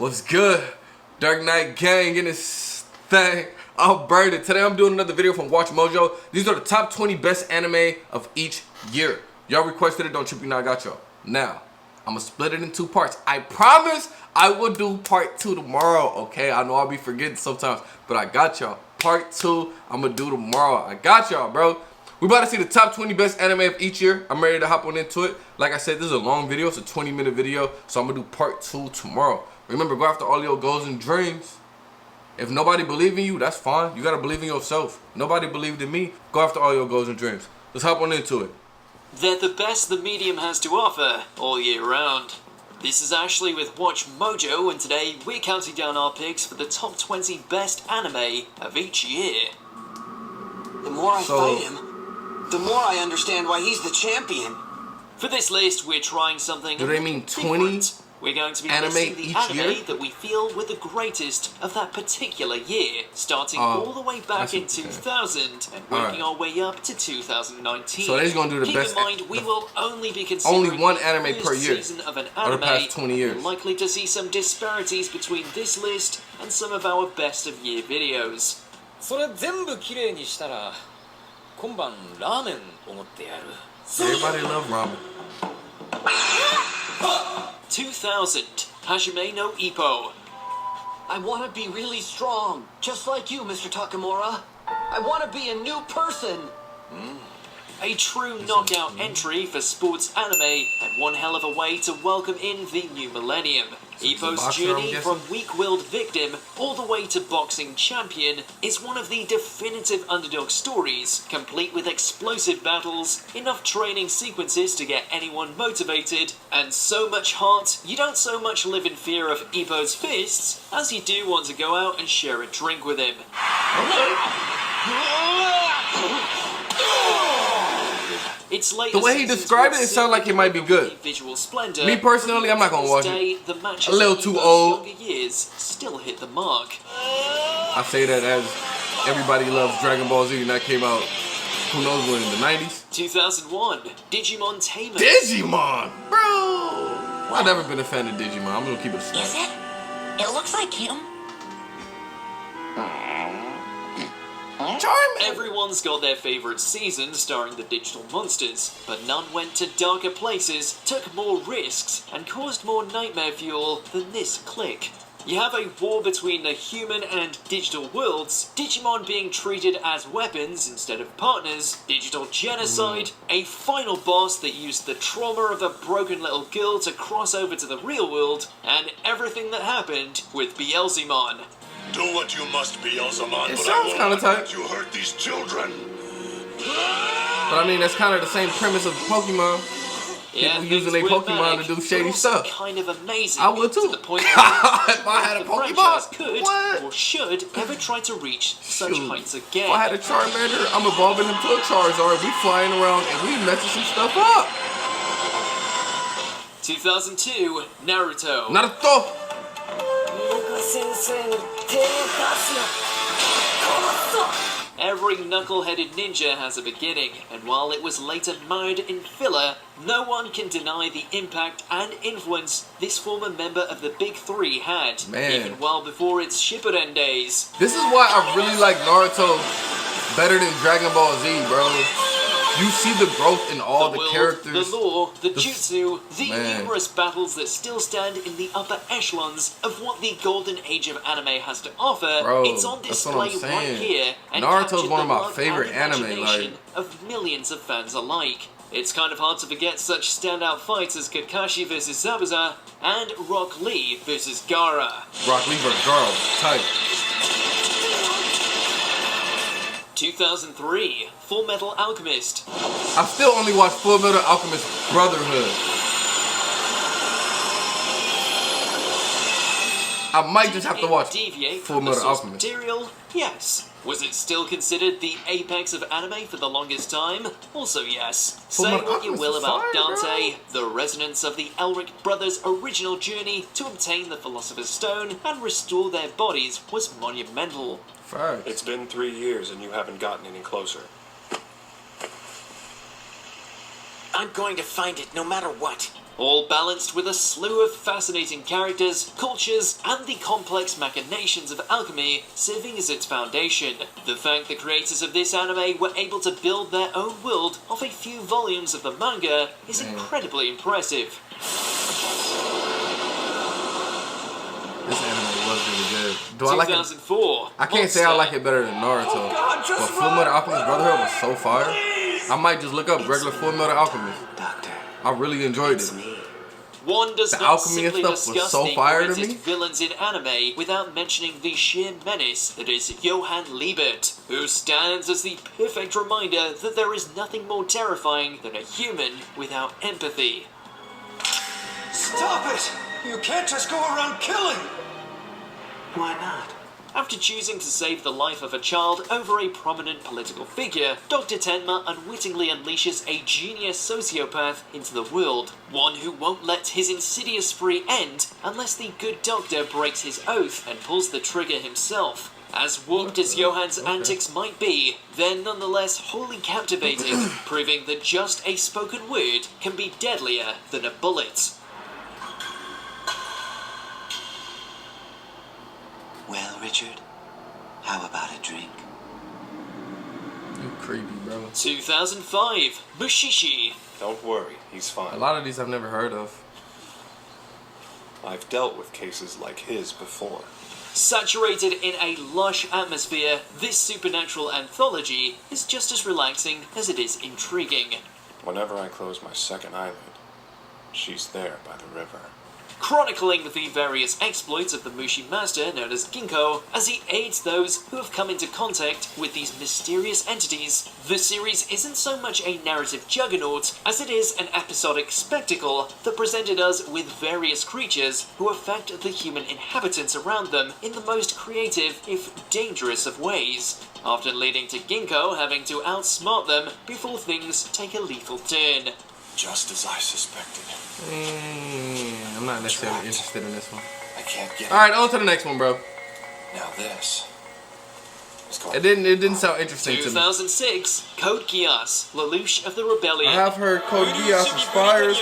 What's good? Dark Knight Gang in this thing. I'll burn it. Today I'm doing another video from Watch Mojo. These are the top 20 best anime of each year. Y'all requested it, don't trip, you know I got y'all. Now, I'm gonna split it in two parts. I promise I will do part 2 tomorrow, okay? I know I'll be forgetting sometimes, but I got y'all. Part 2, I'm gonna do tomorrow. I got y'all, bro. We about to see the top 20 best anime of each year. I'm ready to hop on into it. Like I said, this is a long video. It's a 20-minute video, so I'm gonna do part 2 tomorrow. Remember, go after all your goals and dreams. If nobody believes in you, that's fine. You gotta believe in yourself. Nobody believed in me. Go after all your goals and dreams. Let's hop on into it. They're the best the medium has to offer all year round. This is Ashley with Watch Mojo, and today we're counting down our picks for the top 20 best anime of each year. The more I fight him, the more I understand why he's the champion. For this list, we're trying something. Do they mean 20 different. We're going to be listing the anime year? that we feel were the greatest of that particular year, starting all the way back in 2000 and working our way up to 2019. So they're going to do the best. Keep in mind, we will only be considering only one anime per year season of an or the past 20 years. We're likely to see some disparities between this list and some of our best of year videos. それ全部きれいにしたら今晩ラーメンおごってやる。 Everybody love ramen. 2000, Hajime no Ippo. I want to be really strong, just like you, Mr. Takamura. I want to be a new person. A true knockout entry for sports anime, and one hell of a way to welcome in the new millennium. Ippo's journey from weak-willed victim all the way to boxing champion is one of the definitive underdog stories, complete with explosive battles, enough training sequences to get anyone motivated, and so much heart you don't so much live in fear of Ippo's fists as you do want to go out and share a drink with him. It's late. The way he described it, it sounds like it might be good. Visual splendor. Me personally, I'm not gonna watch it. The matches a little too old. Years still hit the mark. I say that as everybody loves Dragon Ball Z, and that came out, who knows when, in the 90s? 2001, Digimon Tamers. Digimon, bro. I've never been a fan of Digimon. I'm gonna keep it straight. Is it? It looks like him. Charming. Everyone's got their favorite season starring the digital monsters, but none went to darker places, took more risks, and caused more nightmare fuel than this clique. You have a war between the human and digital worlds, Digimon being treated as weapons instead of partners, digital genocide, a final boss that used the trauma of a broken little girl to cross over to the real world, and everything that happened with Beelzemon. Do what you must, Beelzemon, It but sounds I kind will of not tight. let you hurt these children. But I mean, that's kind of the same premise of Pokemon. Yeah, People using their Pokemon to do shady stuff. Kind of amazing. I would too. To the point If I had a the Pokemon, franchise could what? or should ever try to reach such Shoot. heights If again. I had a Charmander, I'm evolving him to a Charizard. We flying around and we messing some stuff up. 2002, Naruto. Naruto. Every knuckle-headed ninja has a beginning, and while it was later mired in filler, no one can deny the impact and influence this former member of the Big Three had, even well before its Shippuden days. This is why I really like Naruto better than Dragon Ball Z, bro. You see the growth in all the characters. The lore, the jutsu, the numerous battles that still stand in the upper echelons of what the golden age of anime has to offer. Bro, it's on display right here, and Naruto's one of my captured the favorite love and anime, imagination like of millions of fans alike. It's kind of hard to forget such standout fights as Kakashi vs. Zabuza and Rock Lee vs. Gaara. Rock Lee vs. Gaara, tight. 2003, Fullmetal Alchemist. I still only watch Fullmetal Alchemist Brotherhood. I might just have to watch Fullmetal Alchemist. Material? Yes. Was it still considered the apex of anime for the longest time? Also yes. Say what you will about Dante, the resonance of the Elric brothers' original journey to obtain the Philosopher's Stone and restore their bodies was monumental. Facts. It's been 3 years and you haven't gotten any closer. I'm going to find it no matter what. all balanced with a slew of fascinating characters, cultures, and the complex machinations of alchemy serving as its foundation. The fact the creators of this anime were able to build their own world off a few volumes of the manga is incredibly impressive. This anime was really good. Do I like it? 2004. I can't say I like it better than Naruto, but Fullmetal Alchemist Brotherhood was so fire. I might just look up regular Fullmetal Alchemist. I really enjoyed it. One does The not alchemy and simply stuff was discuss so the fire to greatest me. villains in anime without mentioning the sheer menace that is Johann Liebert, who stands as the perfect reminder that there is nothing more terrifying than a human without empathy. Stop it! You can't just go around killing! Why not? After choosing to save the life of a child over a prominent political figure, Dr. Tenma unwittingly unleashes a genius sociopath into the world, one who won't let his insidious spree end unless the good doctor breaks his oath and pulls the trigger himself. As warped as Johann's antics might be, they're nonetheless wholly captivating, proving that just a spoken word can be deadlier than a bullet. Well, Richard, how about a drink? You creepy, bro. 2005, Bushi. Don't worry, he's A fine. lot of these I've never heard of. I've dealt with cases like his before. Saturated in a lush atmosphere, this supernatural anthology is just as relaxing as it is intriguing. Whenever I close my second eyelid, she's there by the river. Chronicling the various exploits of the Mushi master known as Ginkgo as he aids those who have come into contact with these mysterious entities, the series isn't so much a narrative juggernaut as it is an episodic spectacle that presented us with various creatures who affect the human inhabitants around them in the most creative, if dangerous of ways, often leading to Ginkgo having to outsmart them before things take a lethal turn. Just as I suspected. I'm not necessarily interested in this one. I can't get Alright, on to the next one, bro. Now this is going It didn't sound interesting to me. 2006, Code Geass, Lelouch of the Rebellion. I have heard Code Geass inspires.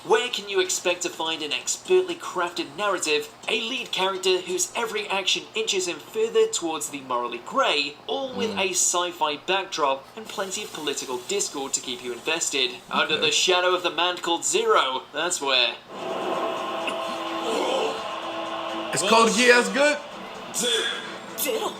Where can you expect to find an expertly crafted narrative, a lead character whose every action inches him further towards the morally grey, all with a sci-fi backdrop and plenty of political discord to keep you invested? Under the shadow of the man called Zero, that's where. Is Code Geass good?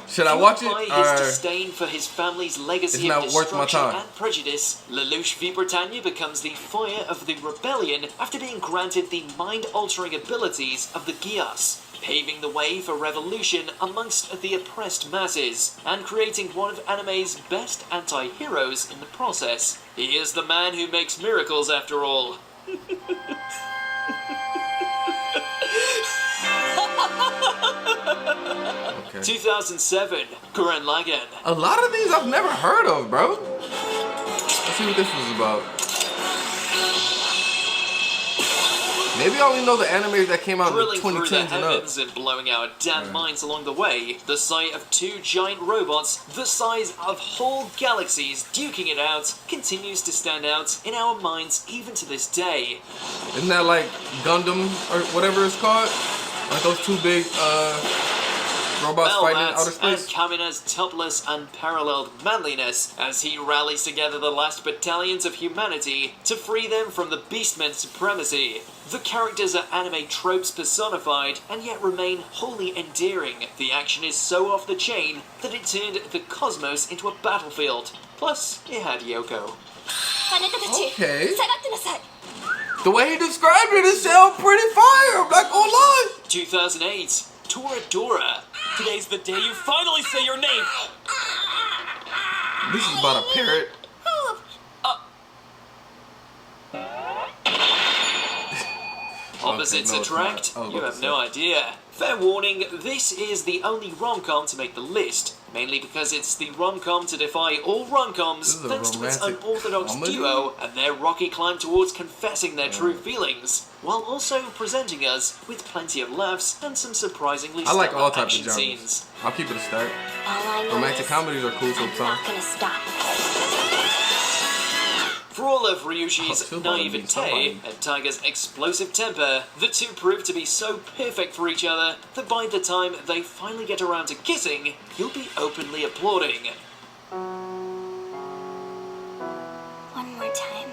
Should I watch it? Fueled by his disdain for his family's legacy It's of not worth my destruction time. and prejudice, Lelouch v Britannia becomes the fire of the rebellion after being granted the mind-altering abilities of the Geass, paving the way for revolution amongst the oppressed masses, and creating one of anime's best anti-heroes in the process. He is the man who makes miracles after all. Okay. 2007, Corrine Logan. A lot of these I've never heard of, bro. Let's see what this was about. Maybe I only know the animes that came out in the Drilling through the 2010s and up. heavens and blowing our damn minds along the way, the sight of two giant robots the size of whole galaxies duking it out continues to stand out in our minds even to this day. Isn't that like Gundam or whatever it's called? Like those two big robots fighting in outer And space? Kamina's topless, unparalleled manliness as he rallies together the last battalions of humanity to free them from the Beastmen supremacy. The characters are anime tropes personified and yet remain wholly endearing. The action is so off the chain that it turned the cosmos into a battlefield. Plus, it had Yoko. Okay. The way he described it, it sounded pretty fire. I'm not gonna lie. 2008, Toradora. Today's the day you finally say your name! This is about a parrot. Opposites Okay, no, it's attract? not. Oh, You have no idea. Fair warning, this is the only rom-com to make the list. Mainly because it's the rom-com to defy all rom-coms This is a thanks to its romantic unorthodox comedy? duo and their rocky climb towards confessing their true feelings, while also presenting us with plenty of laughs and some surprisingly I like stellar all types of action genres. scenes. I'll keep it a start. All I know Romantic is comedies are cool I'm sometimes. not gonna stop. For all of Ryuji's Oh, naivete and Tiger's explosive temper, the two prove to be so perfect for each other that by the time they finally get around to kissing, he'll be openly applauding. One more time.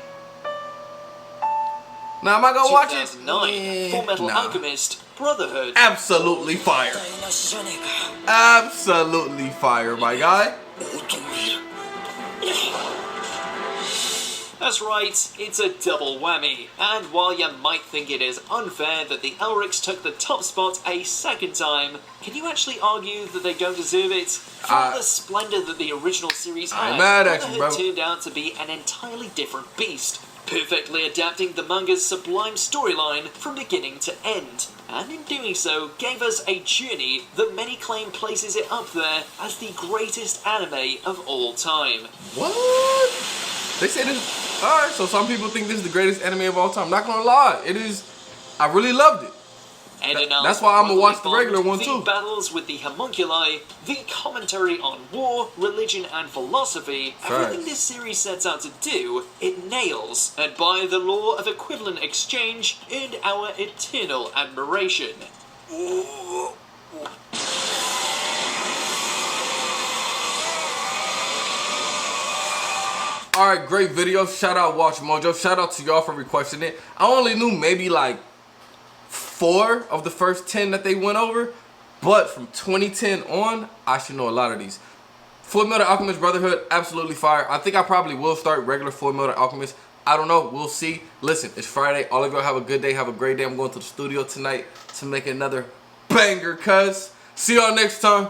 Now, am I gonna watch it? 2009, Fullmetal Alchemist, Brotherhood. Absolutely fire. Absolutely fire, my guy. That's right, it's a double whammy. And while you might think it is unfair that the Elrics took the top spot a second time, can you actually argue that they don't deserve it? For all the splendor that the original series had, I'm mad at you, Brotherhood bro. turned out to be an entirely different beast, perfectly adapting the manga's sublime storyline from beginning to end. And in doing so, gave us a journey that many claim places it up there as the greatest anime of all time. What? They say this. Alright, so some people think this is the greatest anime of all time. Not gonna lie, it is. I really loved it. That's why I'm gonna watch the regular one too. The battles with the homunculi, the commentary on war, religion, and philosophy, everything this series sets out to do, it nails, and by the law of equivalent exchange, earned our eternal admiration. Alright, great video. Shout out Watch Mojo. Shout out to y'all for requesting it. I only knew maybe like 4 of the first 10 that they went over, but from 2010 on, I should know a lot of these. Fullmetal Alchemist Brotherhood, absolutely fire. I think I probably will start regular Fullmetal Alchemist. I don't know. We'll see. Listen, it's Friday. All of y'all have a good day. Have a great day. I'm going to the studio tonight to make another banger, cuz. See y'all next time.